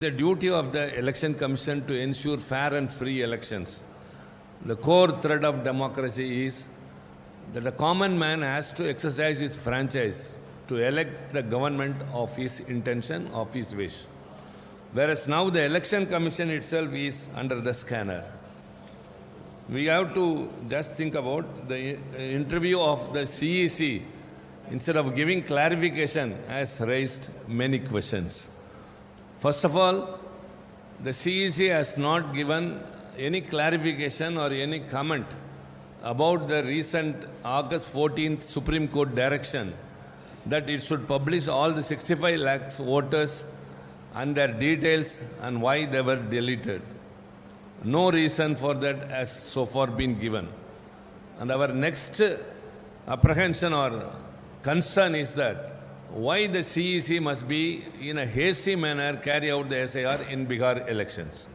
The duty of the Election Commission to ensure fair and free elections. The core thread of democracy is that the common man has to exercise his franchise to elect the government of his intention, of his wish. Whereas now the Election Commission itself is under the scanner. We have to just think about the interview of the CEC, instead of giving clarification, has raised many questions. First of all, the CEC has not given any clarification or any comment about the recent August 14th Supreme Court direction that it should publish all the 65 lakhs voters and their details and why they were deleted. No reason for that has so far been given. And our next apprehension or concern is that why the CEC must be in a hasty manner carry out the SIR in Bihar elections.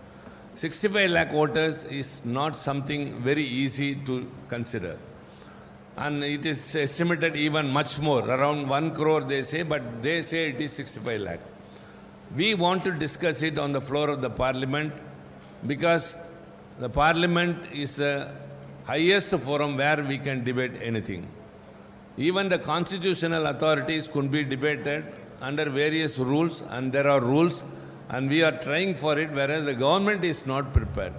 65 lakh voters is not something very easy to consider. And it is estimated even much more, around 1 crore they say, but they say it is 65 lakh. We want to discuss it on the floor of the parliament because the parliament is the highest forum where we can debate anything. Even the constitutional authorities could be debated under various rules, and there are rules, and we are trying for it, whereas the government is not prepared.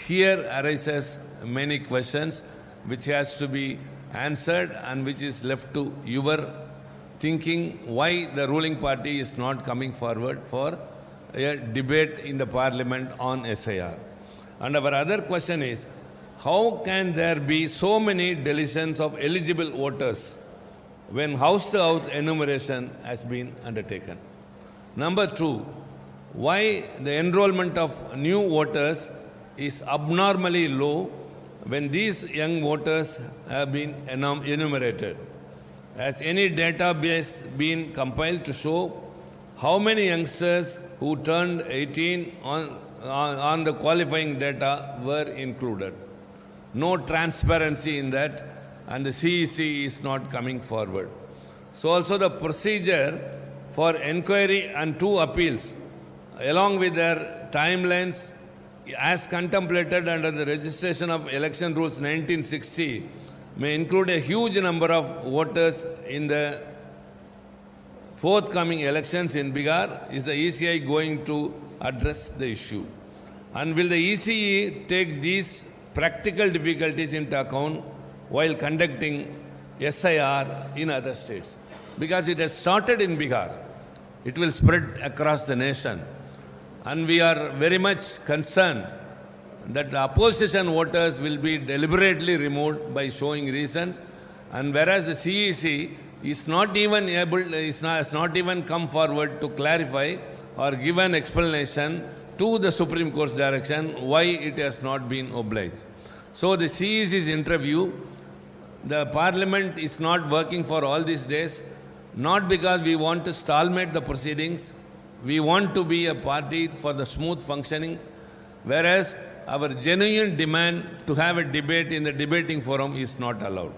Here arises many questions which has to be answered and which is left to your thinking why the ruling party is not coming forward for a debate in the parliament on SIR. And our other question is, how can there be so many deletions of eligible voters when house-to-house enumeration has been undertaken? Number two, why the enrollment of new voters is abnormally low when these young voters have been enumerated? Has any database been compiled to show how many youngsters who turned 18 on the qualifying data were included? No transparency in that, and the CEC is not coming forward. So also the procedure for inquiry and 2 appeals, along with their timelines, as contemplated under the Registration of Election Rules 1960, may include a huge number of voters in the forthcoming elections in Bihar. Is the ECI going to address the issue? And will the ECE take these practical difficulties into account while conducting SIR in other states? Because it has started in Bihar, it will spread across the nation. And we are very much concerned that the opposition voters will be deliberately removed by showing reasons. And whereas the CEC is not even has not even come forward to clarify or give an explanation to the Supreme Court's direction why it has not been obliged. So the CEC's interview, the Parliament is not working for all these days, not because we want to stalemate the proceedings. We want to be a party for the smooth functioning, whereas our genuine demand to have a debate in the debating forum is not allowed.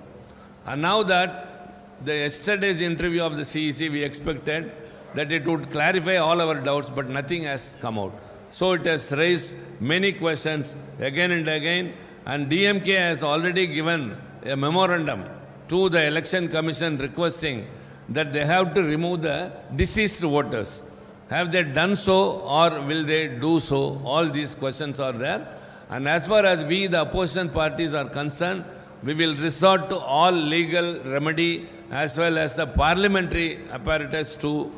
And now that the yesterday's interview of the CEC, we expected that it would clarify all our doubts, but nothing has come out. So it has raised many questions again and again, and DMK has already given a memorandum to the Election Commission requesting that they have to remove the deceased voters. Have they done so, or will they do so? All these questions are there. And as far as we, the opposition parties, are concerned, we will resort to all legal remedy as well as the parliamentary apparatus to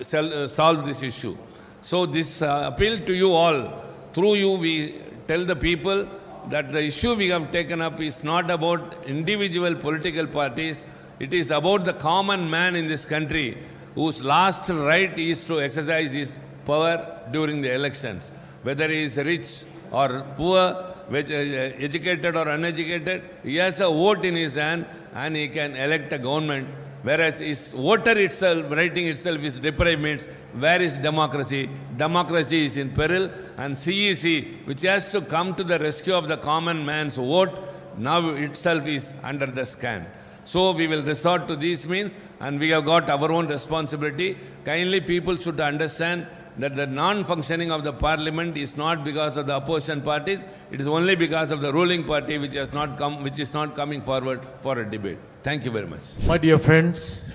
solve this issue. So this appeal to you all, through you we tell the people that the issue we have taken up is not about individual political parties. It is about the common man in this country whose last right is to exercise his power during the elections. Whether he is rich or poor, educated or uneducated, he has a vote in his hand and he can elect a government. Whereas his voter itself, writing itself is deprived, means where is democracy? Democracy is in peril, and CEC, which has to come to the rescue of the common man's vote, now itself is under the scan. So we will resort to these means, and we have got our own responsibility. Kindly people should understand that the non-functioning of the parliament is not because of the opposition parties, it is only because of the ruling party which is not coming forward for a debate. Thank you very much. My dear friends,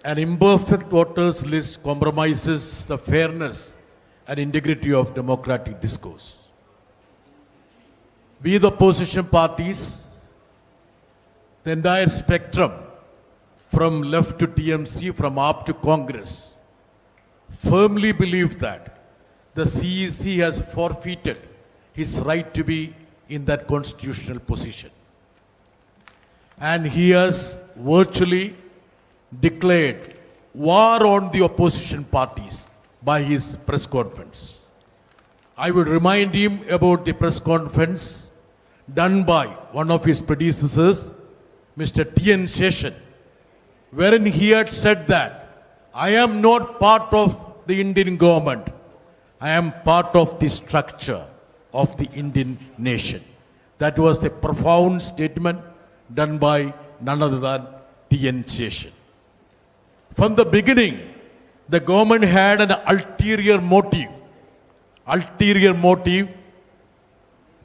an imperfect voters list compromises the fairness and integrity of democratic discourse. We, the opposition parties, the entire spectrum, from left to TMC, from AAP to Congress, firmly believe that the CEC has forfeited his right to be in that constitutional position. And he has virtually declared war on the opposition parties by his press conference. I will remind him about the press conference done by one of his predecessors, Mr. T.N. Seshan, wherein he had said that I am not part of the Indian government, I am part of the structure of the Indian nation. That was the profound statement done by none other than T.N. Seshan. From the beginning, the government had an ulterior motive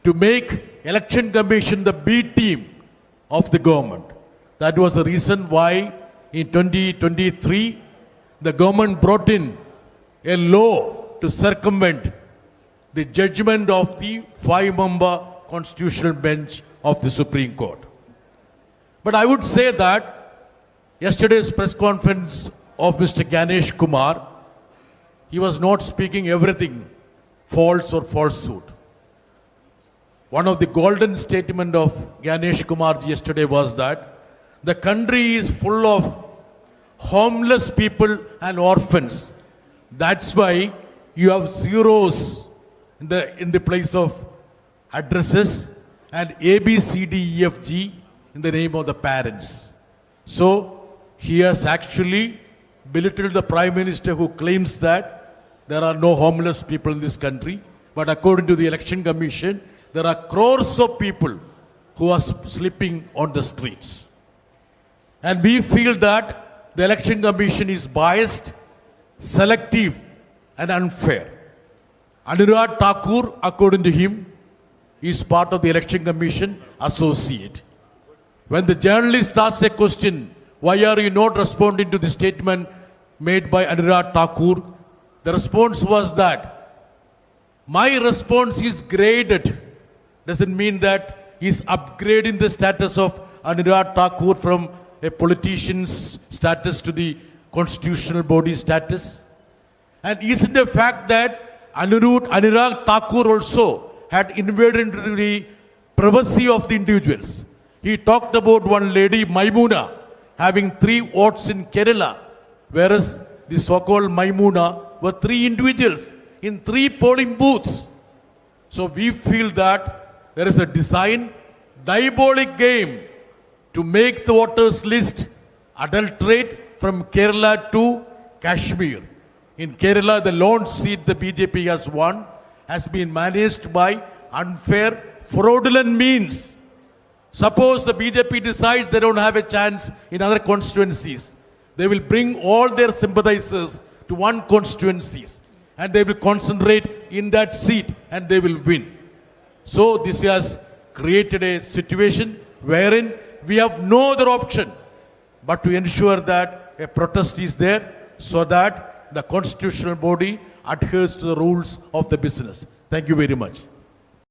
to make Election Commission the B team of the government. That was the reason why in 2023, the government brought in a law to circumvent the judgment of the 5-member constitutional bench of the Supreme Court. But I would say that yesterday's press conference of Mr. Ganesh Kumar, he was not speaking everything false or falsehood. One of the golden statements of Ganesh Kumar yesterday was that the country is full of homeless people and orphans. That's why you have zeros in the place of addresses and A, B, C, D, E, F, G in the name of the parents. So he has actually belittled the Prime Minister who claims that there are no homeless people in this country. But according to the Election Commission, there are crores of people who are sleeping on the streets. And we feel that the Election Commission is biased, selective and unfair. Anurag Thakur, according to him, is part of the Election Commission associate. When the journalist asks a question, why are you not responding to the statement made by Anurag Thakur? The response was that my response is graded. Doesn't mean that he's upgrading the status of Anurag Thakur from a politician's status to the constitutional body status. And isn't the fact that Anurag Thakur also had invaded into the privacy of the individuals. He talked about one lady, Maimuna, having 3 votes in Kerala, whereas the so-called Maimuna were 3 individuals in 3 polling booths. So we feel that there is a diabolic game to make the voters list adulterate from Kerala to Kashmir. In Kerala, the lone seat the BJP has won has been managed by unfair, fraudulent means. Suppose the BJP decides they don't have a chance in other constituencies. They will bring all their sympathizers to one constituency and they will concentrate in that seat and they will win. So this has created a situation wherein we have no other option but to ensure that a protest is there so that the constitutional body adheres to the rules of the business. Thank you very much.